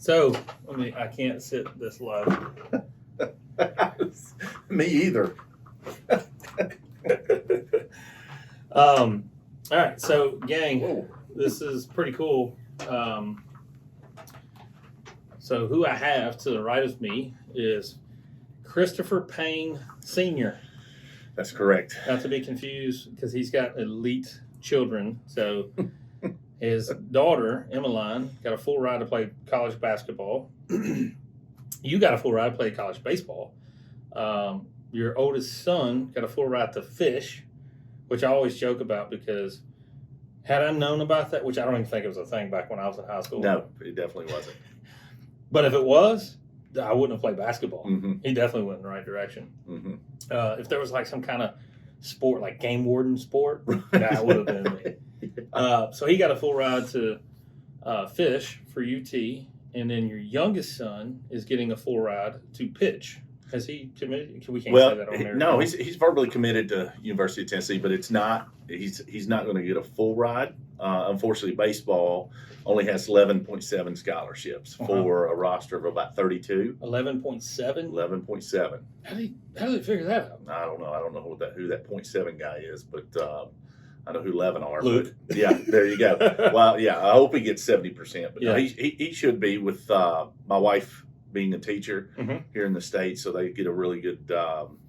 So, I can't sit this low. Me either. All right, so gang, Whoa. this is pretty cool. So who I have to the right of me is Christopher Payne Sr. That's correct. Not to be confused because he's got elite children. So his daughter, Emmeline, got a full ride to play college basketball. You got a full ride to play college baseball. Your oldest son got a full ride to fish, which I always joke about because had I known about that, which I don't even think it was a thing back when I was in high school. No, it definitely wasn't. But if it was, I wouldn't have played basketball. Mm-hmm. He definitely went in the right direction. Mm-hmm. If there was like some kind of sport, like game warden sport, that would have been me. So he got a full ride to fish for UT, and then your youngest son is getting a full ride to pitch. Has he committed? We can't say that on there. No, he's verbally committed to University of Tennessee, but it's not. He's not going to get a full ride. Unfortunately, baseball only has 11.7 scholarships for a roster of about 32. 11.7. 11.7. How do they figure that out? I don't know. I don't know who that 0.7 guy is, but I know who 11 are. Luke. But yeah, there you go. Well, yeah, I hope he gets 70%, but Yeah. no, he should be with my wife being a teacher here in the States, so they get a really good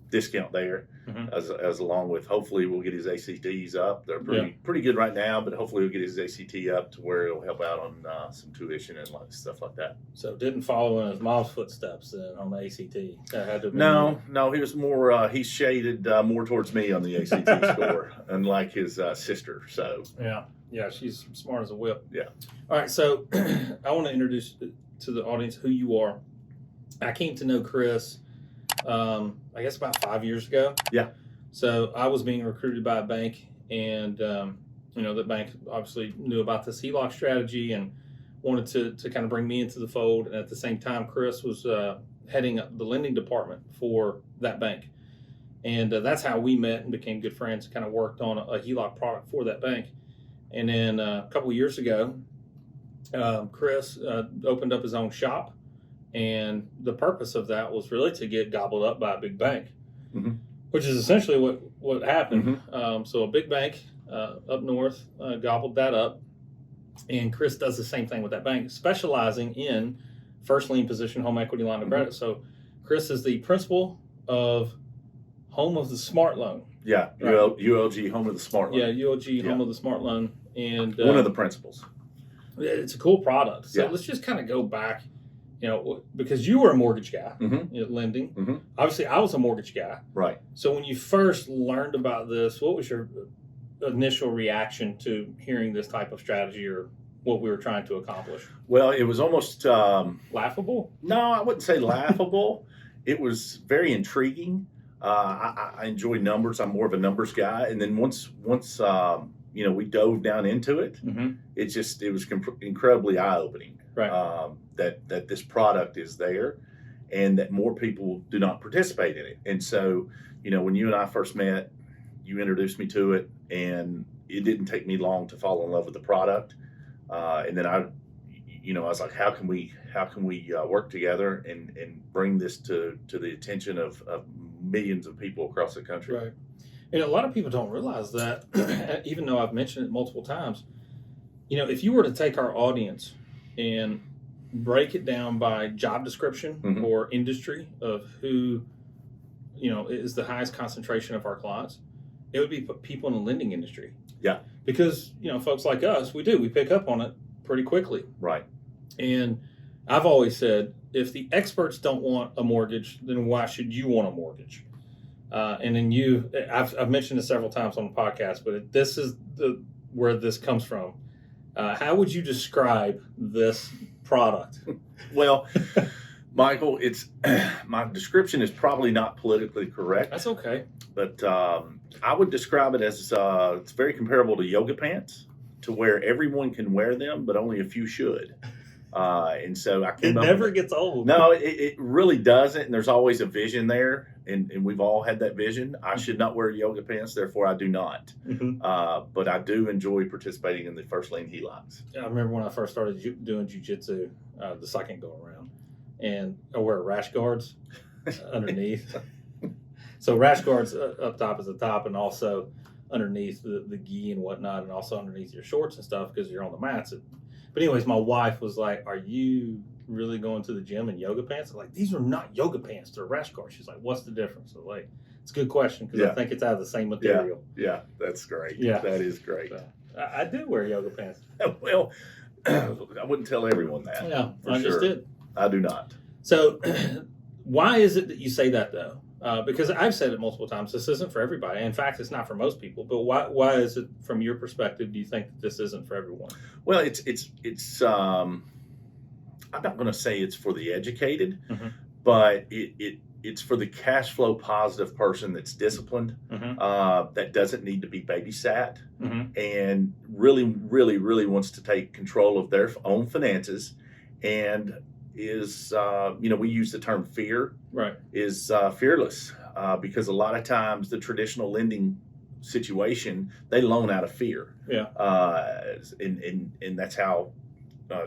discount there, as along with hopefully we'll get his ACTs up. They're pretty good right now, but hopefully we'll get his ACT up to where it'll help out on some tuition and stuff like that. So didn't follow in his mom's footsteps then on the ACT. That had to be No, he was more. He's shaded more towards me on the ACT score, unlike his sister. So yeah, she's smart as a whip. Yeah. All right, so I want to introduce to the audience who you are. I came to know Chris, I guess about 5 years ago. Yeah. So I was being recruited by a bank, and the bank obviously knew about this HELOC strategy and wanted to kind of bring me into the fold. And at the same time, Chris was heading up the lending department for that bank. And that's how we met and became good friends, kind of worked on a HELOC product for that bank. And then a couple of years ago, Chris opened up his own shop. And the purpose of that was really to get gobbled up by a big bank, which is essentially what happened. So a big bank up north gobbled that up. And Chris does the same thing with that bank, specializing in first lien position home equity line of credit. So Chris is the principal of Home of the Smart Loan. Yeah, right. ULG Home of the Smart Loan. Yeah, ULG Home of the Smart Loan. And one of the principals. It's a cool product. So let's just kind of go back. Because you were a mortgage guy, lending. Obviously, I was a mortgage guy. Right. So when you first learned about this, what was your initial reaction to hearing this type of strategy or what we were trying to accomplish? Well, it was almost... laughable? No, I wouldn't say laughable. It was very intriguing. I enjoy numbers. I'm more of a numbers guy. And then once we dove down into it, it was incredibly eye-opening. Right. That this product is there and that more people do not participate in it. And so, when you and I first met, you introduced me to it, and it didn't take me long to fall in love with the product. And then I was like, how can we work together and bring this to the attention of millions of people across the country? Right. And a lot of people don't realize that, even though I've mentioned it multiple times. If you were to take our audience and break it down by job description or industry of who, is the highest concentration of our clients, it would be people in the lending industry. Yeah. Because, folks like us, we pick up on it pretty quickly. Right. And I've always said, if the experts don't want a mortgage, then why should you want a mortgage? And then I've mentioned this several times on the podcast, but this is where this comes from. How would you describe this product? Well, Michael, my description is probably not politically correct. That's okay. But I would describe it as it's very comparable to yoga pants, to where everyone can wear them, but only a few should. And so I came It never gets old. No, it really doesn't. And there's always a vision there. and we've all had that vision. I should not wear yoga pants, therefore I do not. But I do enjoy participating in the first lien HELOCs. I remember when I first started doing jiu-jitsu, the second go around, and I wear rash guards underneath. So rash guards up top is the top, and also underneath the gi and whatnot, and also underneath your shorts and stuff because you're on the mats. But anyways, my wife was like, "Are you really going to the gym in yoga pants?" I'm like, "These are not yoga pants; they're rash guards." She's like, "What's the difference?" So like, it's a good question because I think it's out of the same material. Yeah, that's great. Yeah, that is great. So, I do wear yoga pants. Well, I wouldn't tell everyone that. Yeah, I just did. I do not. So, why is it that you say that though? Because I've said it multiple times. This isn't for everybody. In fact, it's not for most people. But why is it, from your perspective, do you think that this isn't for everyone? Well, it's. I'm not going to say it's for the educated, but it's for the cash flow positive person that's disciplined, that doesn't need to be babysat, and really wants to take control of their own finances, and is we use the term fear, is fearless, because a lot of times the traditional lending situation, they loan out of fear, and that's how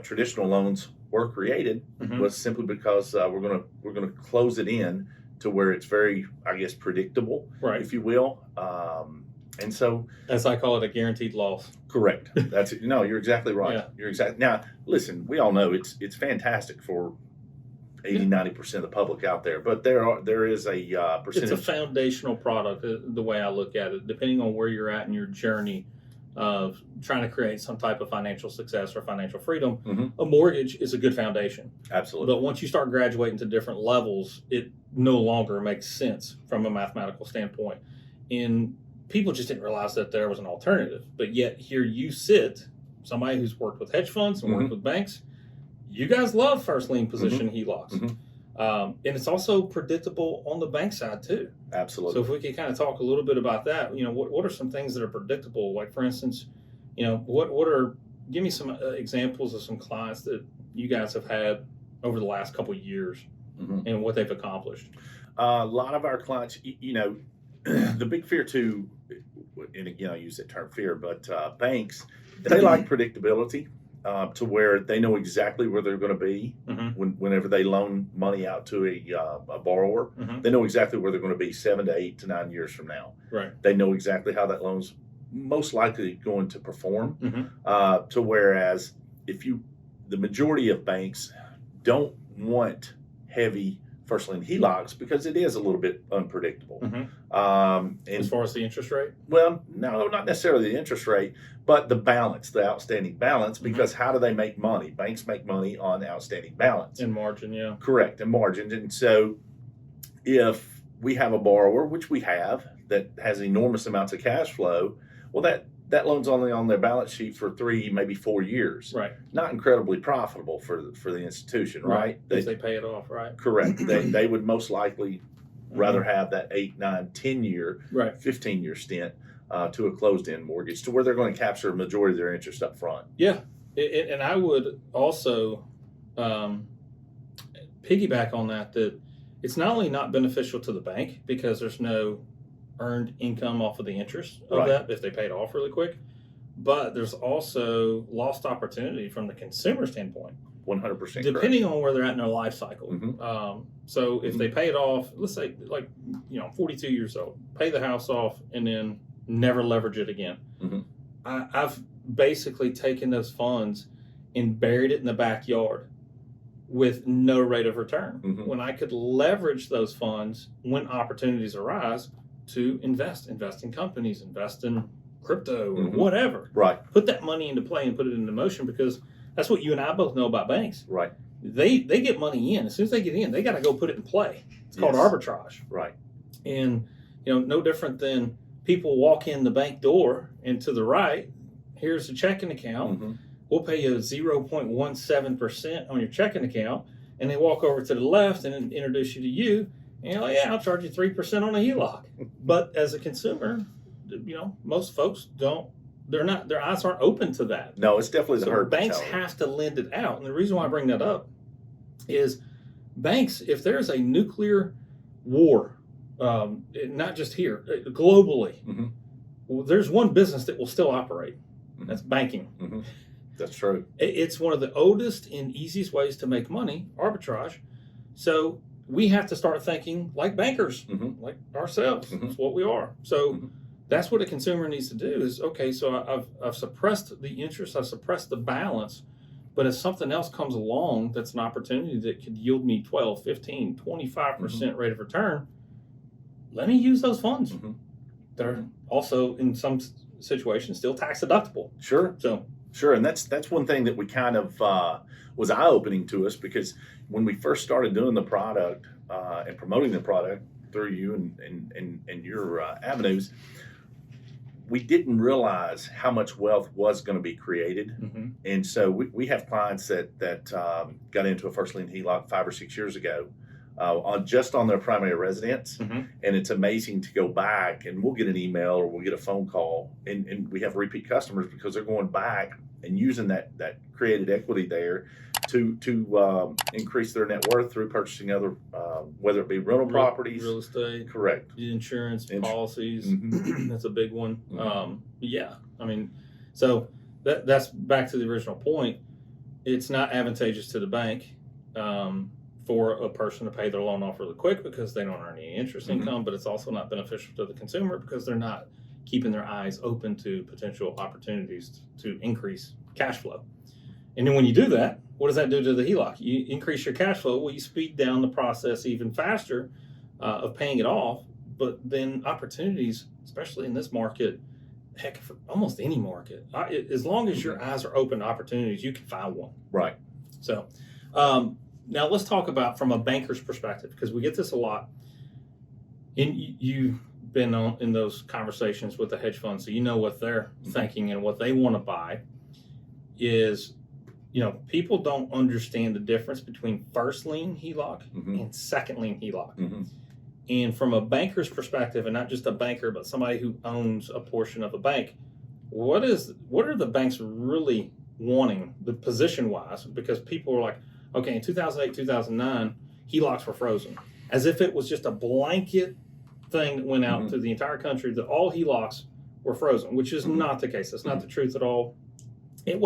traditional loans were created, was simply because we're gonna close it in to where it's very, I guess, predictable, if you will. And so, as I call it, a guaranteed loss. Correct. That's it. No, you're exactly right. Yeah. You're exactly. Now, listen, we all know it's fantastic for 80-90% of the public out there, but there is a percentage. It's a foundational product, the way I look at it, depending on where you're at in your journey of trying to create some type of financial success or financial freedom. A mortgage is a good foundation. Absolutely. But once you start graduating to different levels, it no longer makes sense from a mathematical standpoint. And people just didn't realize that there was an alternative. But yet here you sit, somebody who's worked with hedge funds and worked with banks. You guys love first lien position HELOCs. And it's also predictable on the bank side too. Absolutely. So if we could kind of talk a little bit about that, what are some things that are predictable? Like, for instance, give me some examples of some clients that you guys have had over the last couple of years and what they've accomplished. A lot of our clients, the big fear too, and again, I use that term fear, but banks, they like predictability. To where they know exactly where they're going to be whenever they loan money out to a borrower. They know exactly where they're going to be 7 to 8 to 9 years from now. They know exactly how that loan's most likely going to perform. To whereas the majority of banks don't want heavy first lien HELOCs because it is a little bit unpredictable. And as far as the interest rate? Well, no, not necessarily the interest rate, but the balance, the outstanding balance, because how do they make money? Banks make money on outstanding balance. And margin, yeah. Correct, and margin. And so if we have a borrower, which we have, that has enormous amounts of cash flow, well, that loan's only on their balance sheet for 3, maybe 4 years. Not incredibly profitable for the institution, right? If they pay it off, right? Correct. They would most likely rather have that 8, 9, 10-year, 15-year stint to a closed-end mortgage, to where they're going to capture a majority of their interest up front. Yeah, and I would also piggyback on that it's not only not beneficial to the bank because there's no earned income off of the interest of that if they pay it off really quick, but there's also lost opportunity from the consumer standpoint. 100%. Depending on where they're at in their life cycle. So if they pay it off, let's say 42 years old, pay the house off and then never leverage it again. I've basically taken those funds and buried it in the backyard with no rate of return when I could leverage those funds when opportunities arise to invest in companies, invest in crypto or whatever. Put that money into play and put it into motion, because that's what you and I both know about banks. They get money in. As soon as they get in, they got to go put it in play. It's called arbitrage. And no different than people walk in the bank door and to the right, here's a checking account. We'll pay you 0.17% on your checking account, and they walk over to the left and introduce you and I'll charge you 3% on a HELOC. But as a consumer, most folks don't. Their eyes aren't open to that. No, it's definitely the herd banks mentality. have to lend it out. And the reason why I bring that up is banks, if there's a nuclear war not just here, globally, Mm-hmm. well, there's one business that will still operate. Mm-hmm. That's banking. Mm-hmm. That's true. It's one of the oldest and easiest ways to make money, arbitrage. So we have to start thinking like bankers, Mm-hmm. like ourselves. Mm-hmm. That's what we are. So Mm-hmm. that's what a consumer needs to do is, okay, so I've suppressed the interest, I've suppressed the balance, but if something else comes along that's an opportunity that could yield me 12, 15, 25% rate of return, let me use those funds. Mm-hmm. that are also in some situations still tax deductible. Sure. So Sure, and that's one thing that we kind of was eye opening to us, because when we first started doing the product and promoting the product through you and your avenues, we didn't realize how much wealth was going to be created. And so we have clients that got into a first lien HELOC 5 or 6 years ago on their primary residence. And it's amazing to go back, and we'll get an email or we'll get a phone call, and we have repeat customers because they're going back and using that created equity there to increase their net worth through purchasing other, whether it be rental properties, real estate, correct, insurance policies. That's a big one. Yeah, I mean, so that's back to the original point. It's not advantageous to the bank for a person to pay their loan off really quick because they don't earn any interest income, but it's also not beneficial to the consumer because they're not keeping their eyes open to potential opportunities to increase cash flow. And then when you do that, what does that do to the HELOC? You increase your cash flow. Well, you speed down the process even faster of paying it off. But then opportunities, especially in this market, heck, for almost any market, as long as your eyes are open to opportunities, you can find one. Right. So now let's talk about from a banker's perspective, because we get this a lot. And you've been in those conversations with the hedge funds, so you know what they're thinking and what they want to buy is, people don't understand the difference between first lien HELOC and second lien HELOC. And from a banker's perspective, and not just a banker, but somebody who owns a portion of a bank, what are the banks really wanting, the position-wise? Because people are like, okay, in 2008, 2009, HELOCs were frozen. As if it was just a blanket thing that went out to the entire country that all HELOCs were frozen, which is not the case. That's not the truth at all. It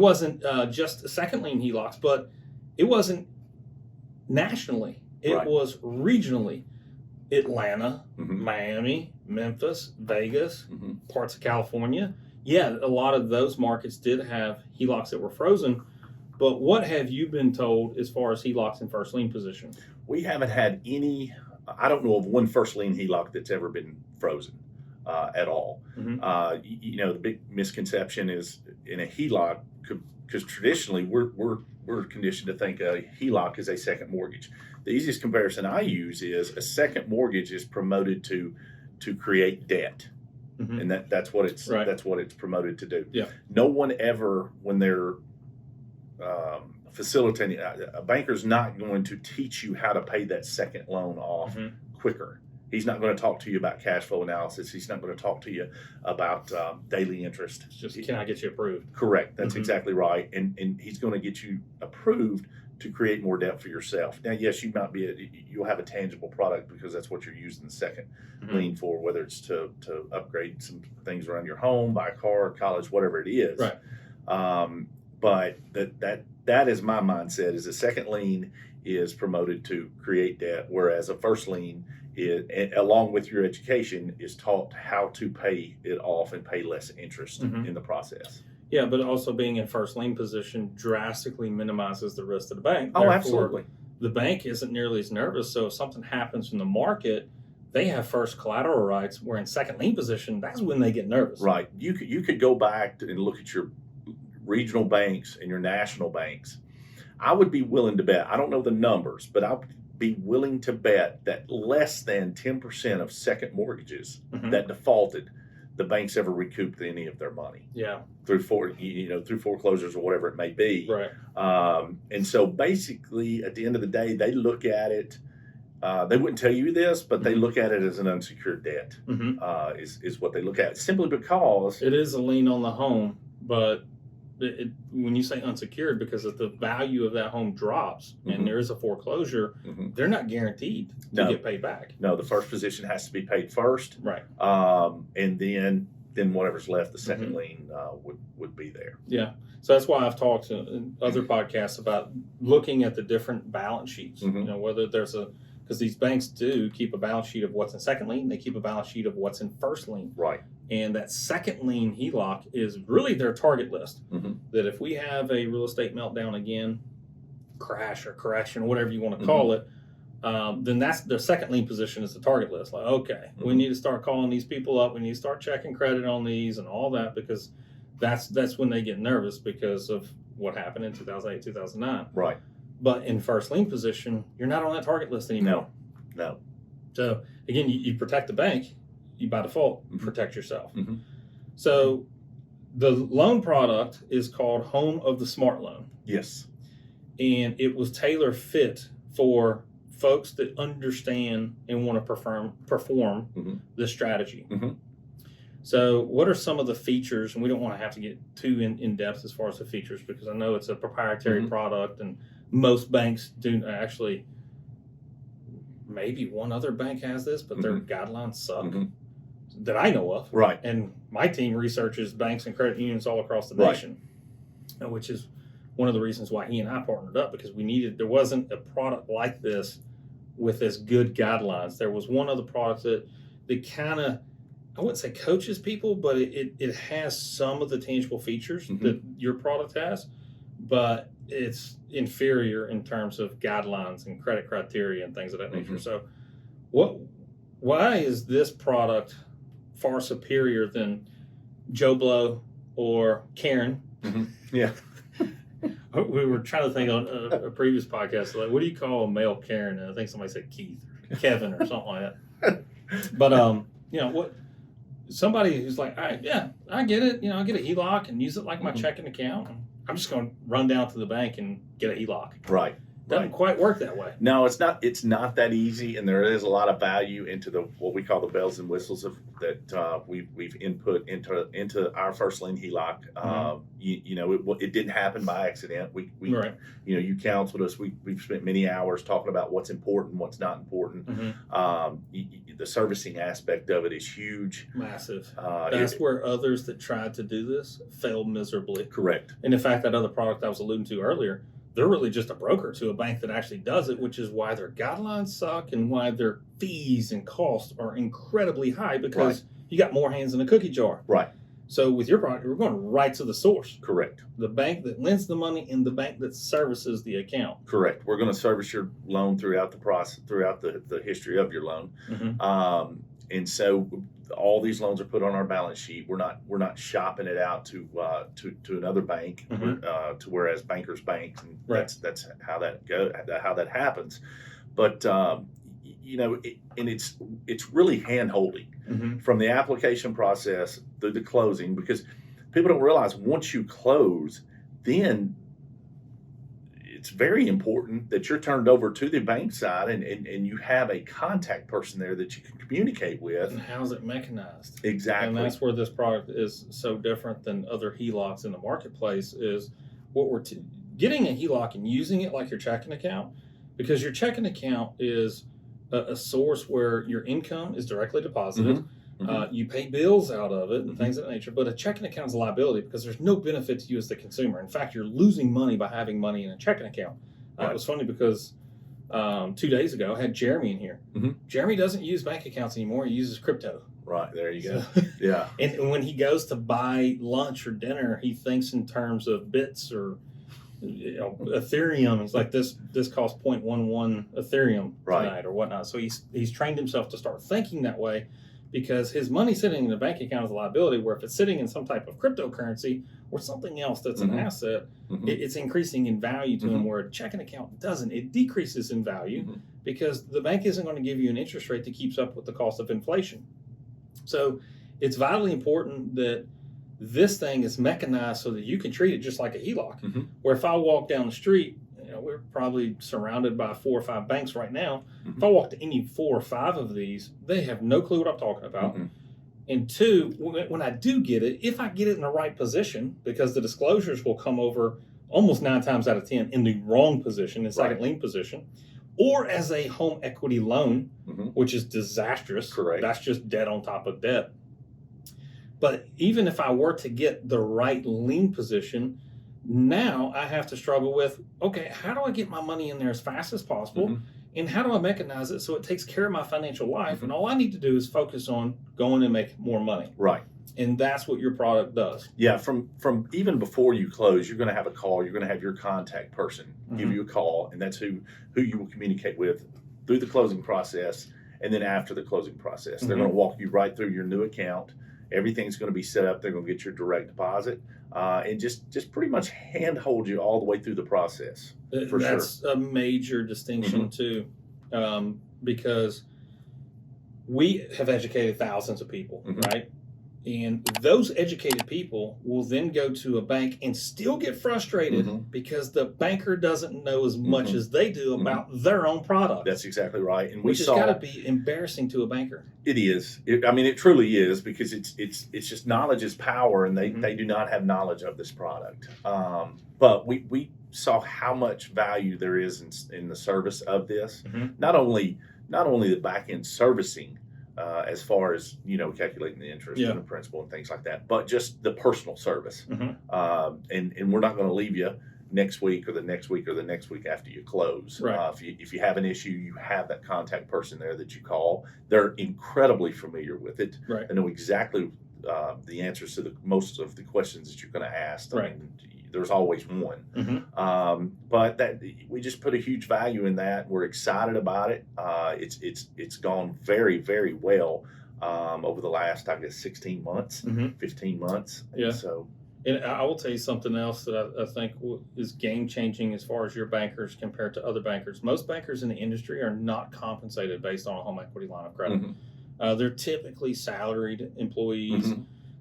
wasn't just second lien HELOCs, but it wasn't nationally. It was regionally. Atlanta, Miami, Memphis, Vegas, parts of California. Yeah, a lot of those markets did have HELOCs that were frozen. But what have you been told as far as HELOCs in first lien position? We haven't had any. I don't know of one first lien HELOC that's ever been frozen at all. The big misconception is in a HELOC, because traditionally we're conditioned to think a HELOC is a second mortgage. The easiest comparison I use is a second mortgage is promoted to create debt, and that's what it's promoted to do. Yeah. No one ever, when they're facilitating, a banker's not going to teach you how to pay that second loan off quicker. He's not going to talk to you about cash flow analysis. He's not going to talk to you about daily interest. It's just, can I get you approved? Correct. That's exactly right. And he's going to get you approved to create more debt for yourself. Now, yes, you'll have a tangible product because that's what you're using the second lien for, whether it's to upgrade some things around your home, buy a car, college, whatever it is. Right. But that is my mindset, is a second lien is promoted to create debt, whereas a first lien along with your education is taught how to pay it off and pay less interest in the process. Yeah, but also being in first lien position drastically minimizes the risk of the bank. Oh, absolutely. The bank isn't nearly as nervous, so if something happens in the market, they have first collateral rights, where in second lien position, that's when they get nervous. Right. You could go back and look at your regional banks and your national banks. I would be willing to bet, I don't know the numbers, but I would be willing to bet that less than 10% of second mortgages that defaulted, the banks ever recouped any of their money. Yeah. Through foreclosures or whatever it may be. Right. And so basically, at the end of the day, they look at it. They wouldn't tell you this, but they look at it as an unsecured debt. Is what they look at, simply because it is a lien on the home, but when you say unsecured, because if the value of that home drops and there is a foreclosure, they're not guaranteed to get paid back. No, the first position has to be paid first, right? And then whatever's left, the second lien would be there. Yeah. So that's why I've talked in other podcasts about looking at the different balance sheets. You know, whether there's because these banks do keep a balance sheet of what's in second lien, they keep a balance sheet of what's in first lien. Right. And that second lien HELOC is really their target list. That if we have a real estate meltdown again, crash or correction, whatever you want to call it, then that's their second lien position is the target list. Like, okay, we need to start calling these people up. We need to start checking credit on these and all that, because that's when they get nervous because of what happened in 2008, 2009. Right. But in first lien position, you're not on that target list anymore. No. So again, you protect the bank, you by default protect yourself. So the loan product is called Home of the Smart Loan. Yes. And it was tailor fit for folks that understand and want to perform this strategy. So what are some of the features, and we don't want to have to get too in depth as far as the features, because I know it's a proprietary product and most banks do actually, maybe one other bank has this, but their guidelines suck that I know of. Right. And my team researches banks and credit unions all across the nation, which is one of the reasons why he and I partnered up, because there wasn't a product like this with as good guidelines. There was one other product that kind of, I wouldn't say coaches people, but it has some of the tangible features that your product has, but it's inferior in terms of guidelines and credit criteria and things of that nature. So why is this product far superior than Joe Blow or Karen? Yeah. We were trying to think on a previous podcast, like, what do you call a male Karen? And I think somebody said Keith or Kevin or something like that. But, you know, what somebody who's like, all right, yeah, I get it. You know, I get a HELOC and use it like my checking account. I'm just going to run down to the bank and get a HELOC. Right. Doesn't quite work that way. No, it's not. It's not that easy, and there is a lot of value into what we call the bells and whistles that we've input into our first lien HELOC. You know, it didn't happen by accident. We you know, you counseled us. We've spent many hours talking about what's important, what's not important. The servicing aspect of it is huge, massive. That's where others that tried to do this failed miserably. Correct. And in fact, that other product I was alluding to earlier, they're really just a broker to a bank that actually does it, which is why their guidelines suck and why their fees and costs are incredibly high, because you got more hands in a cookie jar. Right. So with your product, we're going right to the source. Correct. The bank that lends the money and the bank that services the account. Correct. We're going to service your loan throughout the process, throughout the history of your loan. And so all these loans are put on our balance sheet. We're not shopping it out to another bank, to whereas bankers banks, and that's how that goes, how that happens. But you know, it's really hand holding from the application process through the closing, because people don't realize once you close, then it's very important that you're turned over to the bank side and you have a contact person there that you can communicate with. And how's it mechanized? Exactly. And that's where this product is so different than other HELOCs in the marketplace, is what we're getting a HELOC and using it like your checking account, because your checking account is a source where your income is directly deposited. You pay bills out of it and things of that nature, but a checking account is a liability because there's no benefit to you as the consumer. In fact, you're losing money by having money in a checking account. It was funny because 2 days ago I had Jeremy in here. Jeremy doesn't use bank accounts anymore. He uses crypto. Right, there you go. Yeah. And when he goes to buy lunch or dinner, he thinks in terms of bits or Ethereum. He's like, this costs 0.11 Ethereum tonight or whatnot. So he's trained himself to start thinking that way, because his money sitting in the bank account is a liability, where if it's sitting in some type of cryptocurrency or something else that's an asset, it's increasing in value to him, where a checking account doesn't. It decreases in value because the bank isn't going to give you an interest rate that keeps up with the cost of inflation. So it's vitally important that this thing is mechanized so that you can treat it just like a HELOC, where if I walk down the street, we're probably surrounded by 4 or 5 banks right now. If I walk to any 4 or 5 of these, they have no clue what I'm talking about. And two, when I do get it, if I get it in the right position, because the disclosures will come over almost 9 times out of 10 in the wrong position, in second lien position, or as a home equity loan, which is disastrous. Correct. That's just debt on top of debt. But even if I were to get the right lien position, now I have to struggle with, okay, how do I get my money in there as fast as possible? And how do I mechanize it so it takes care of my financial life? And all I need to do is focus on going and make more money. Right. And that's what your product does. Yeah, from even before you close, you're going to have a call. You're going to have your contact person give you a call, and that's who you will communicate with through the closing process and then after the closing process. They're going to walk you right through your new account. Everything's going to be set up. They're going to get your direct deposit and just pretty much handhold you all the way through the process. That's a major distinction too, because we have educated thousands of people, right? And those educated people will then go to a bank and still get frustrated because the banker doesn't know as much as they do about their own product. That's exactly right. And which has got to be embarrassing to a banker. It is. I mean, it truly is, because it's just knowledge is power, and they do not have knowledge of this product. But we saw how much value there is in the service of this. Not only the back end servicing, as far as calculating the interest and the principal and things like that, but just the personal service. And we're not going to leave you next week or the next week or the next week after you close. Right. If you have an issue, you have that contact person there that you call. They're incredibly familiar with it. Right. They know exactly the answers to most of the questions that you're going to ask. I mean, there's always one. But that we just put a huge value in that. We're excited about it. It's gone very, very well over the last, I guess, 16 months, 15 months. Yeah. And I will tell you something else that I think is game changing as far as your bankers compared to other bankers. Most bankers in the industry are not compensated based on a home equity line of credit. They're typically salaried employees.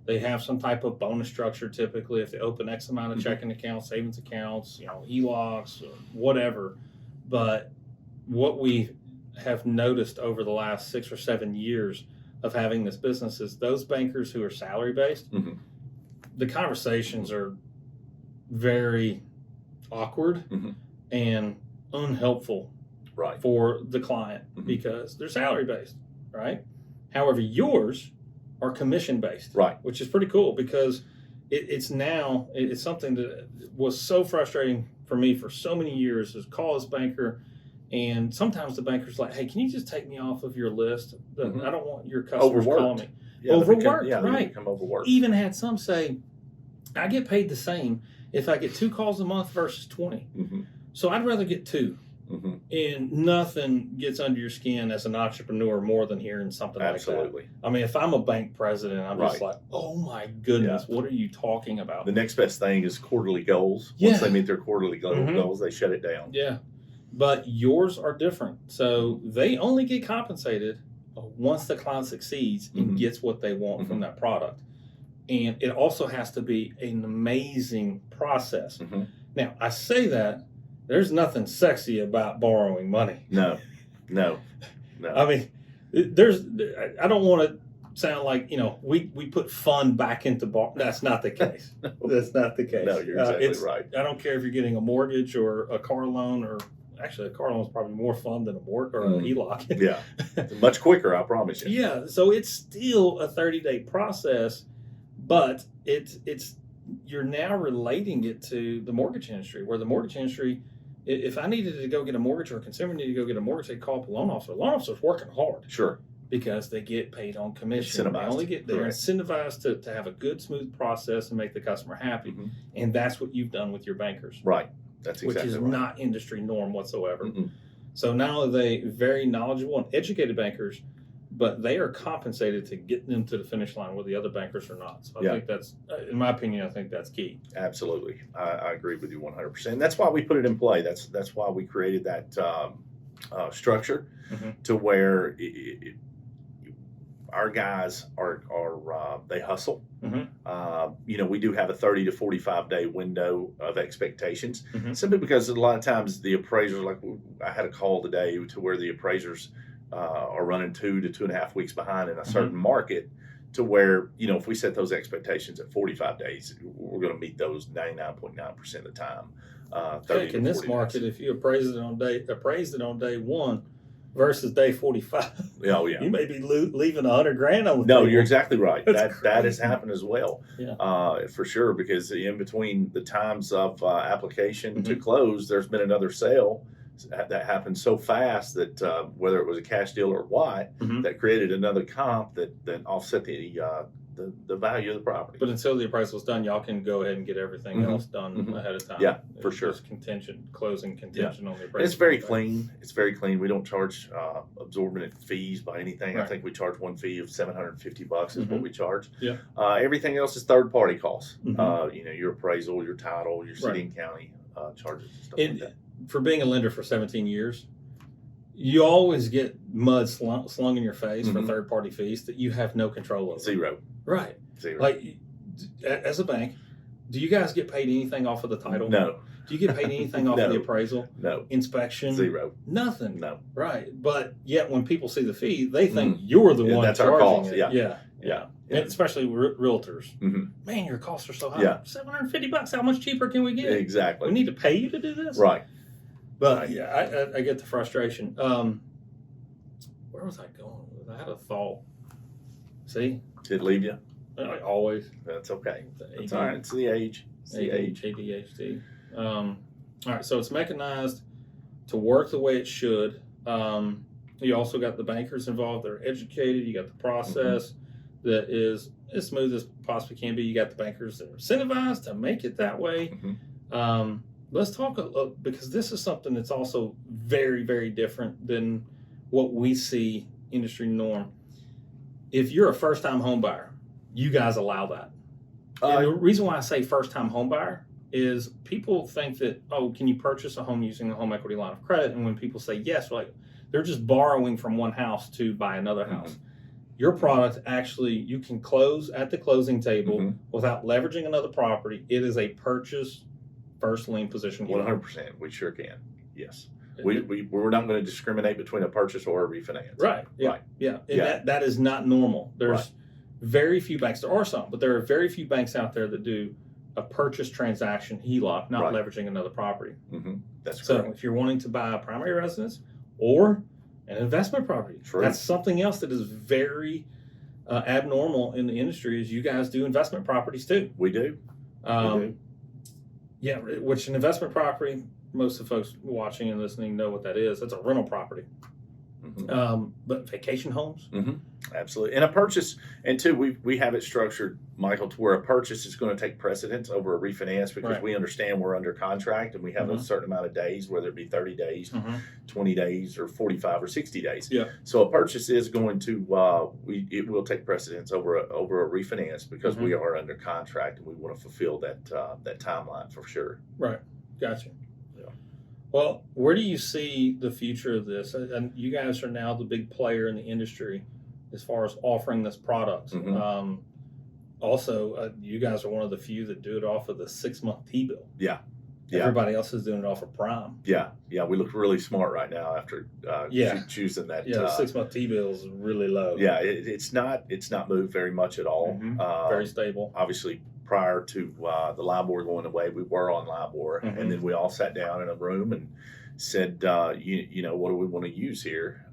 They have some type of bonus structure typically if they open X amount of checking accounts, savings accounts, HELOCs, or whatever. But what we have noticed over the last 6 or 7 years of having this business is those bankers who are salary based, the conversations are very awkward and unhelpful for the client because they're salary based, right? However, yours are commission based, which is pretty cool because it's something that was so frustrating for me for so many years is call this banker, and sometimes the banker's like, hey, can you just take me off of your list? I don't want your customers calling me. Overworked, right. Become overworked. Even had some say, I get paid the same if I get 2 calls a month versus 20. So I'd rather get 2. And nothing gets under your skin as an entrepreneur more than hearing something like that. I mean, if I'm a bank president, I'm just like, oh my goodness, what are you talking about? The next best thing is quarterly goals. Once they meet their quarterly goals, they shut it down. Yeah. But yours are different. So they only get compensated once the client succeeds and gets what they want from that product. And it also has to be an amazing process. Now, I say that there's nothing sexy about borrowing money. No. I mean, I don't want to sound like, we put fun back into That's not the case. That's not the case. No, you're exactly right. I don't care if you're getting a mortgage or a car loan, or actually a car loan is probably more fun than a mortgage or a HELOC. Yeah, much quicker, I promise you. Yeah, so it's still a 30-day process, but you're now relating it to the mortgage industry, where the mortgage industry, if I needed to go get a mortgage or a consumer needed to go get a mortgage, they call up a loan officer. The loan officer's working hard. Sure. Because they get paid on commission. They only get they're incentivized to have a good, smooth process and make the customer happy. And that's what you've done with your bankers. Right. That's exactly which is not industry norm whatsoever. So not only are they very knowledgeable and educated bankers, but they are compensated to get them to the finish line where the other bankers are not. So I think that's, in my opinion, I think that's key. Absolutely. I agree with you 100%. And that's why we put it in play. That's why we created that structure to where our guys are they hustle. We do have a 30 to 45 day window of expectations, simply because a lot of times the appraisers, like I had a call today to where the appraisers are running 2 to 2.5 weeks behind in a certain market to where, if we set those expectations at 45 days, we're going to meet those 99.9% of the time. 30 Heck, in this market, if you appraised it on day one versus day 45, oh yeah, you may be leaving $100,000 on the no, table. you're exactly right. That's That has crazy. happened as well, for sure. Because in between the times of application to close, there's been another sale that happened so fast that whether it was a cash deal or what, that created another comp that offset the value of the property. But until the appraisal is done, y'all can go ahead and get everything else done ahead of time. Yeah, for sure. Just closing contingent on the appraisal. And it's very clean. It's very clean. We don't charge absorbent fees by anything. Right. I think we charge one fee of $750 is what we charge. Yeah. Everything else is third party costs. Your appraisal, your title, your city and county charges and stuff like that. For being a lender for 17 years, you always get mud slung in your face for third party fees that you have no control over. Zero. Right. Zero. Like, as a bank, do you guys get paid anything off of the title? No. Do you get paid anything off of the appraisal? No. Inspection? Zero. Nothing. No. Right. But yet when people see the fee, they think you're the one that's charging our cost. it. Yeah. And especially realtors. Man, your costs are so high. Yeah. $750. How much cheaper can we get? Exactly. We need to pay you to do this? Right. But yeah, I get the frustration. Where was I going? I had a thought. See? Did it leave you? Always. That's okay. That's AD, all right. It's the age. It's the age. ADHD. All right, so it's mechanized to work the way it should. You also got the bankers involved. They're educated. You got the process that is as smooth as possibly can be. You got the bankers that are incentivized to make it that way. Let's talk because this is something that's also very, very different than what we see industry norm. If you're a first-time home buyer, you guys allow that. And the reason why I say first-time home buyer is people think that, can you purchase a home using a home equity line of credit? And when people say yes, they're just borrowing from one house to buy another house. Your product actually, you can close at the closing table without leveraging another property. It is a purchase first lien position. 100%. We sure can. Yes. We're not going to discriminate between a purchase or a refinance. Right. Yeah. Right. Yeah. And that is not normal. There's very few banks. There are some, but there are very few banks out there that do a purchase transaction HELOC, not leveraging another property. That's so correct. if you're wanting to buy a primary residence or an investment property, that's something else that is very abnormal in the industry. Is you guys do investment properties too? We do. Yeah, which an investment property, most of the folks watching and listening know what that is. That's a rental property. But vacation homes? Absolutely. And a purchase, and two, we have it structured, Michael, to where a purchase is going to take precedence over a refinance because we understand we're under contract and we have a certain amount of days, whether it be 30 days, 20 days, or 45 or 60 days. Yeah. So a purchase is going to, it will take precedence over a refinance because we are under contract and we want to fulfill that timeline for sure. Right. Gotcha. Well, where do you see the future of this? And you guys are now the big player in the industry as far as offering this product. Also, you guys are one of the few that do it off of the 6-month T-bill. Yeah. Everybody else is doing it off of prime. Yeah. We look really smart right now after choosing that. Yeah, the 6-month T-bill is really low. Yeah, it's not moved very much at all. Very stable. Obviously, prior to the LIBOR going away, we were on LIBOR, and then we all sat down in a room and said, what do we want to use here?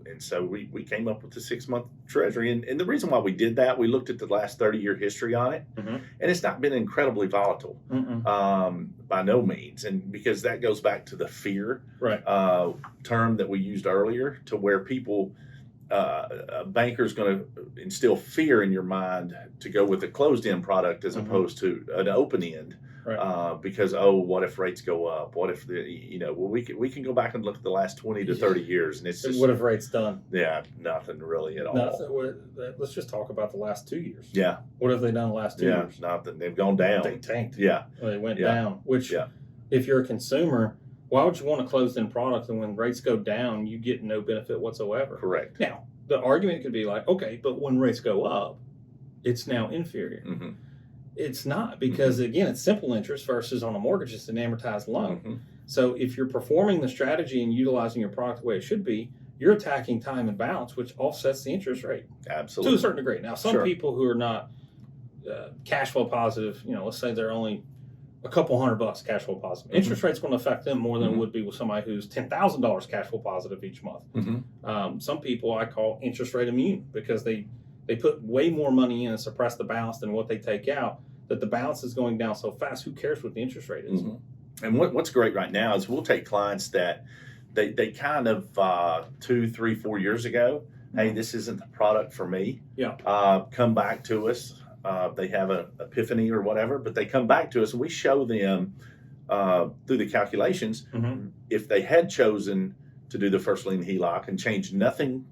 And so we came up with the 6-month treasury. And the reason why we did that, we looked at the last 30-year history on it, and it's not been incredibly volatile by no means. And because that goes back to the fear term that we used earlier, to where people, a banker's going to instill fear in your mind to go with a closed-end product as opposed to an open-end. Because what if rates go up? What if we can go back and look at the last 20 to 30 years, and it's just, what have rates done? Yeah, nothing really at all. Let's just talk about the last 2 years. Yeah, what have they done the last 2 years? Nothing. They've gone down. They tanked. Yeah, they went down. Which, if you're a consumer, why would you want a closed-end product? And when rates go down, you get no benefit whatsoever. Correct. Now, the argument could be like, okay, but when rates go up, it's now inferior. It's not, because again, it's simple interest versus on a mortgage, it's an amortized loan. So if you're performing the strategy and utilizing your product the way it should be, you're attacking time and balance, which offsets the interest rate Absolutely. to a certain degree. Now, some Sure. people who are not cash flow positive, let's say they're only a couple $100 cash flow positive. Mm-hmm. Interest rate's going to affect them more than Mm-hmm. it would be with somebody who's $10,000 cash flow positive each month. Mm-hmm. Some people I call interest rate immune because they put way more money in and suppress the balance than what they take out, that the balance is going down so fast. Who cares what the interest rate is? Mm-hmm. And what's great right now is we'll take clients that they kind of 2, 3, 4 years ago, hey, this isn't the product for me. Yeah. Come back to us. They have an epiphany or whatever, but they come back to us and we show them through the calculations, Mm-hmm. if they had chosen to do the first lien HELOC and changed nothing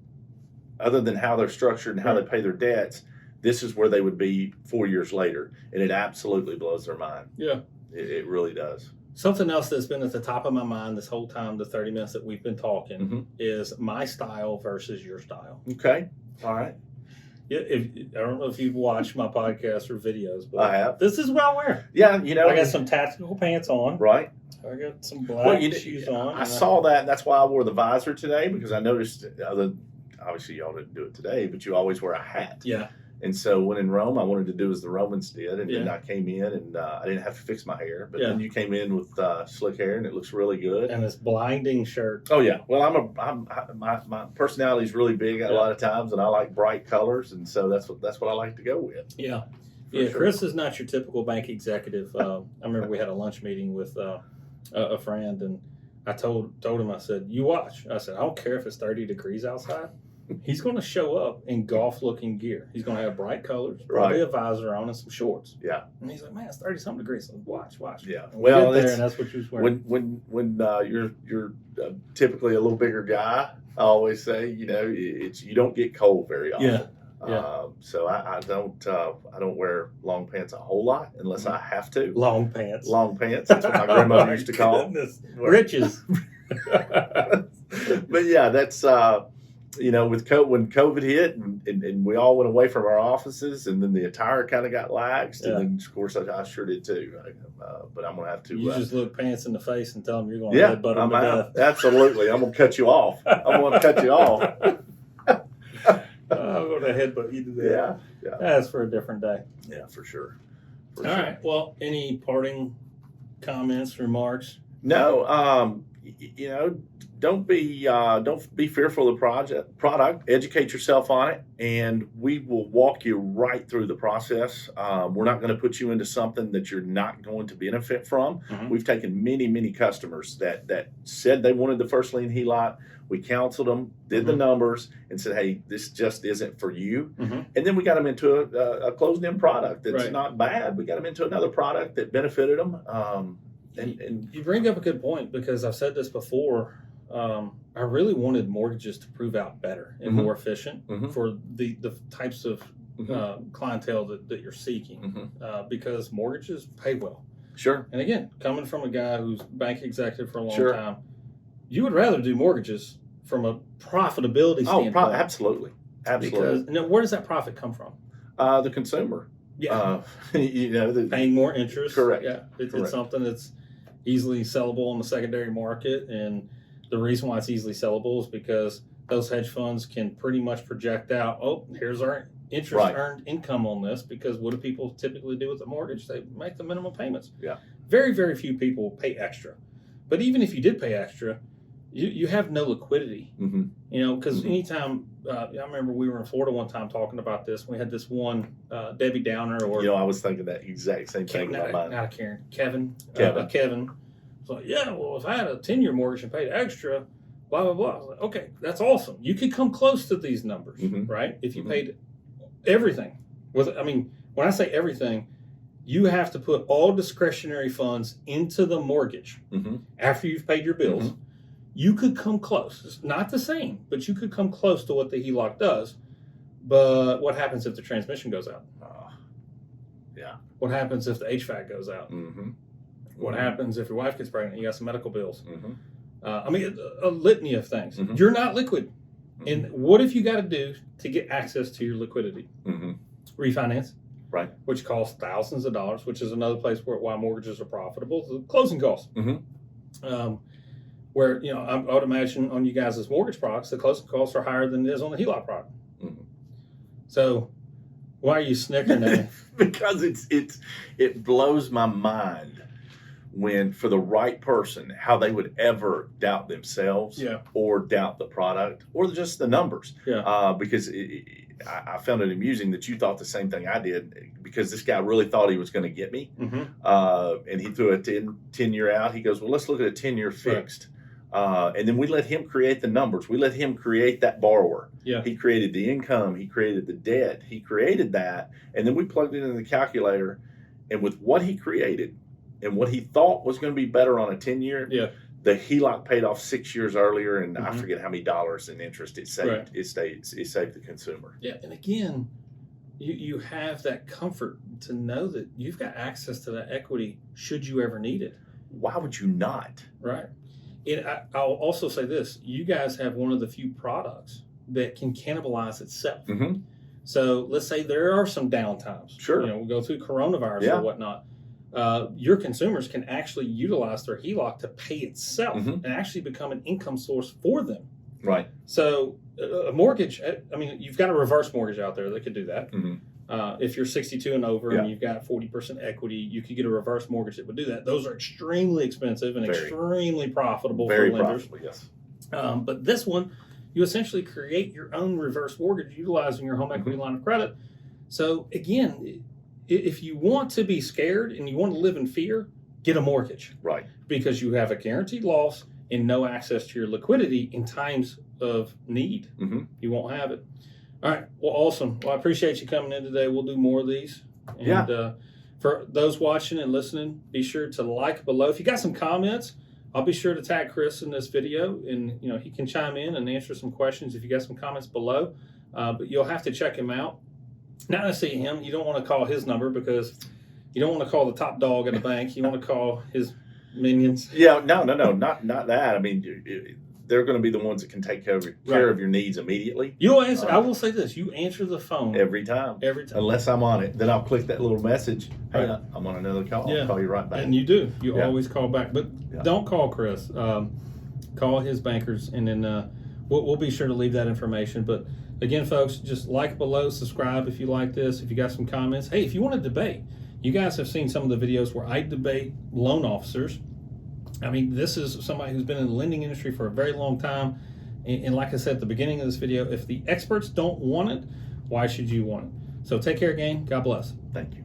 other than how they're structured and how they pay their debts, this is where they would be 4 years later. And it absolutely blows their mind. Yeah. It really does. Something else that's been at the top of my mind this whole time, the 30 minutes that we've been talking, Mm-hmm. is my style versus your style. Okay. All right. Yeah, I don't know if you've watched my podcast or videos, but I have. this is what I wear. Yeah, I got some tactical pants on. Right. I got some black shoes on. I saw that. That's why I wore the visor today, because I noticed obviously y'all didn't do it today, but you always wear a hat. Yeah. And so when in Rome, I wanted to do as the Romans did, and then Yeah. I came in and I didn't have to fix my hair, but Yeah. then you came in with slick hair, and it looks really good. And this blinding shirt. Oh yeah, well my personality is really big a lot of times, and I like bright colors, and so that's what I like to go with. Yeah. For Yeah, sure. Chris is not your typical bank executive. I remember we had a lunch meeting with a friend, and I told him, I said, you watch. I said, I don't care if it's 30 degrees outside. He's going to show up in golf-looking gear. He's going to have bright colors, probably a visor on, and some shorts. Yeah. And he's like, man, it's 30-something degrees. So watch. Yeah. And Well, we get there, and that's what you was wearing. when you're typically a little bigger guy, I always say, you don't get cold very often. Yeah. Yeah. So I don't wear long pants a whole lot unless I have to. Long pants. Long pants. That's what my grandmother used to call them. Riches. But yeah, that's when COVID hit and we all went away from our offices, and then the attire kind of got laxed, and then of course I sure did too. But I'm gonna have to. You just look pants in the face and tell them you're going to headbutt them I'm to out. death. Absolutely, I'm gonna cut you off. I'm gonna cut you off. I'm going to headbutt you to death. Yeah. That's for a different day. Yeah, for sure. All right. Well, any parting comments, remarks? No, don't be fearful of the product. Educate yourself on it, and we will walk you right through the process. We're not going to put you into something that you're not going to benefit from. Mm-hmm. We've taken many customers that said they wanted the first lien HELOC. We counseled them, did the numbers, and said, hey, this just isn't for you. Mm-hmm. And then we got them into a closed-end product that's Right. not bad. We got them into another product that benefited them. And You bring up a good point, because I've said this before. I really wanted mortgages to prove out better and more efficient for the types of clientele that you're seeking, because mortgages pay well. Sure. And again, coming from a guy who's bank executive for a long Sure. time, you would rather do mortgages from a profitability standpoint. Absolutely. Because now, where does that profit come from? The consumer. Yeah, The paying more interest. Correct. Yeah, it's Correct. something that's easily sellable on the secondary market, and the reason why it's easily sellable is because those hedge funds can pretty much project out, oh, here's our interest earned income on this, because what do people typically do with a mortgage? They make the minimum payments. Yeah. Very, very few people pay extra. But even if you did pay extra, you have no liquidity. Because anytime, I remember we were in Florida one time talking about this. We had this one Debbie Downer, or I was thinking that exact same thing in my mind. not Karen, Kevin. Kevin. Kevin. So if I had a 10-year mortgage and paid extra, blah blah blah. I was like, okay, that's awesome. You could come close to these numbers, right? If you paid everything. When I say everything, you have to put all discretionary funds into the mortgage after you've paid your bills. You could come close. It's not the same, but you could come close to what the HELOC does. But what happens if the transmission goes out? Yeah. What happens if the HVAC goes out? What happens if your wife gets pregnant? You got some medical bills. A litany of things. You're not liquid. And what if you got to do to get access to your liquidity? Refinance. Right. Which costs thousands of dollars, which is another place why mortgages are profitable. The closing costs. Where, I would imagine on you guys' mortgage products, the closing costs are higher than it is on the HELOC product. Mhm. So why are you snickering at me? Because it blows my mind when, for the right person, how they would ever doubt themselves or doubt the product or just the numbers. Because I found it amusing that you thought the same thing I did, because this guy really thought he was going to get me. And he threw a 10-year out. He goes, well, let's look at a 10-year fixed. And then we let him create the numbers. We let him create that borrower. He created the income. He created the debt. He created that. And then we plugged it into the calculator. And with what he created and what he thought was going to be better on a 10-year, the HELOC paid off 6 years earlier. And I forget how many dollars in interest it saved. It saved the consumer. And again, you have that comfort to know that you've got access to that equity should you ever need it. Why would you not? Right. And I'll also say this: you guys have one of the few products that can cannibalize itself. So let's say there are some downtimes. We'll go through coronavirus or whatnot. Your consumers can actually utilize their HELOC to pay itself and actually become an income source for them. Right. So a mortgage, I mean, you've got a reverse mortgage out there that could do that. If you're 62 and over and you've got 40% equity, you could get a reverse mortgage that would do that. Those are extremely expensive and extremely profitable for lenders. Yes. But this one, you essentially create your own reverse mortgage utilizing your home equity line of credit. So again, if you want to be scared and you want to live in fear, get a mortgage. Right. Because you have a guaranteed loss and no access to your liquidity in times of need. You won't have it. All right. Well, awesome. Well, I appreciate you coming in today. We'll do more of these. And for those watching and listening, be sure to like below. If you got some comments, I'll be sure to tag Chris in this video, and he can chime in and answer some questions if you got some comments below. But you'll have to check him out. Not to see him, you don't want to call his number because you don't want to call the top dog at the bank. You want to call his minions. No, not that. I mean, they're going to be the ones that can take care of your needs immediately. You'll answer. I will say this: you answer the phone every time. Unless I'm on it, then I'll click that little message. Hey, I'm on another call. I'll call you right back. And you do. You always call back, but don't call Chris. Call his bankers, and then we'll be sure to leave that information. But again, folks, just like below, subscribe if you like this. If you got some comments, hey, if you want to debate, you guys have seen some of the videos where I debate loan officers. I mean, this is somebody who's been in the lending industry for a very long time. And like I said at the beginning of this video, if the experts don't want it, why should you want it? So take care, gang. God bless. Thank you.